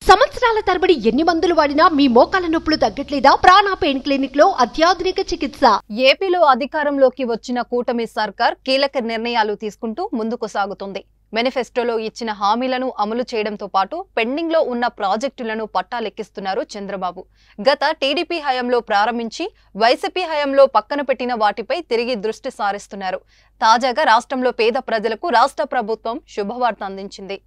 సంవత్సరాల తరబడి ఎన్ని మందులు వాడినా మీ మోకాల నొప్పులు తగ్గట్లేదా? ప్రాణ పెయిన్ క్లినిక్ లో అత్యాధునిక చికిత్స. ఏపీలో అధికారంలోకి వచ్చిన కూటమి సర్కార్ కీలక నిర్ణయాలు తీసుకుంటూ ముందుకు సాగుతుంది. మేనిఫెస్టోలో ఇచ్చిన హామీలను అమలు చేయడంతో పాటు పెండింగ్ లో ఉన్న ప్రాజెక్టులను పట్టాలెక్కిస్తున్నారు చంద్రబాబు. గత టీడీపీ హయాంలో ప్రారంభించి వైసీపీ హయాంలో పక్కన పెట్టిన వాటిపై తిరిగి దృష్టి సారిస్తున్నారు. తాజాగా రాష్ట్రంలో పేద ప్రజలకు రాష్ట్ర ప్రభుత్వం శుభవార్త అందించింది.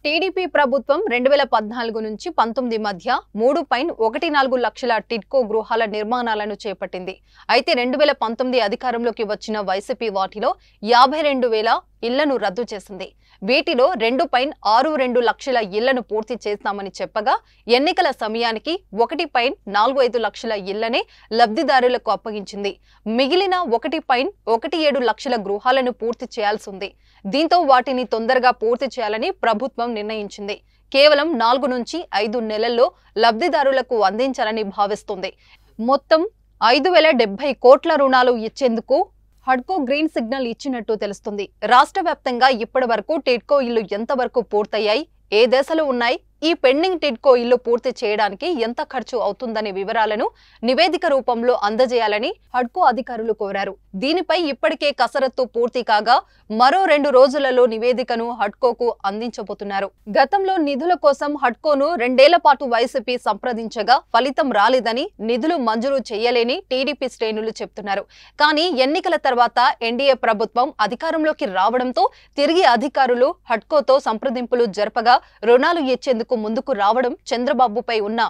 టీడీపీ ప్రభుత్వం 2014 నుంచి 19 మధ్య 3.14 లక్షల టిడ్కో గృహాల నిర్మాణాలను చేపట్టింది. అయితే 2019 అధికారంలోకి వచ్చిన వైసీపీ వాటిలో 52,000 ఇళ్లను రద్దు చేసింది. వీటిలో 2.62 లక్షల ఇళ్లను పూర్తి చేస్తామని చెప్పగా ఎన్నికల సమయానికి 1.45 లక్షల ఇళ్లనే లబ్ధిదారులకు అప్పగించింది. మిగిలిన 1.17 లక్షల గృహాలను పూర్తి చేయాల్సి ఉంది. దీంతో వాటిని తొందరగా పూర్తి చేయాలని ప్రభుత్వం నిర్ణయించింది. కేవలం 4 నుంచి 5 నెలల్లో లబ్ధిదారులకు అందించాలని భావిస్తుంది. మొత్తం 5,070 కోట్ల రుణాలు ఇచ్చేందుకు హడ్కో గ్రీన్ సిగ్నల్ ఇచ్చినట్టు తెలుస్తుంది. రాష్ట్ర వ్యాప్తంగా ఇప్పటి వరకు టిడ్కో ఇళ్లు ఎంతవరకు పూర్తయ్యాయి, ఏ దశలో ఉన్నాయి, ఈ పెండింగ్ టిడ్కో ఇల్లు పూర్తి చేయడానికి ఎంత ఖర్చు అవుతుందనే వివరాలను నివేదిక రూపంలో అందజేయాలని హడ్కో అధికారులు కోరారు. దీనిపై ఇప్పటికే కసరత్తు పూర్తి కాగా మరో 2 రోజులలో నివేదికను హడ్కోకు అందించబోతున్నారు. గతంలో నిధుల కోసం హడ్కోను 2 ఏళ్ల పాటు వైసీపీ సంప్రదించగా ఫలితం రాలేదని, నిధులు మంజూరు చేయలేని టీడీపీ శ్రేణులు చెప్తున్నారు. కానీ ఎన్నికల తర్వాత ఎన్డీఏ ప్రభుత్వం అధికారంలోకి రావడంతో తిరిగి అధికారులు హడ్కోతో సంప్రదింపులు జరపగా రుణాలు ఇచ్చేందుకు ముందుకు రావడం చంద్రబాబుపై ఉన్న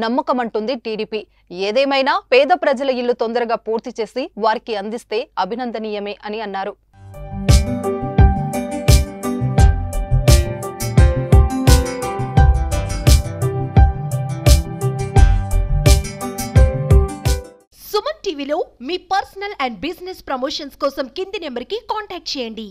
నమ్మకమంటుంది టీడీపీ. ఏదేమైనా పేద ప్రజల ఇల్లు తొందరగా పూర్తి చేసి వారికి అందిస్తే అభినందనీయమే అని అన్నారు. సుమన్ టీవీలో మీ పర్సనల్ అండ్ బిజినెస్ ప్రమోషన్స్ కోసం కింది నెంబర్కి కాంటాక్ట్ చేయండి.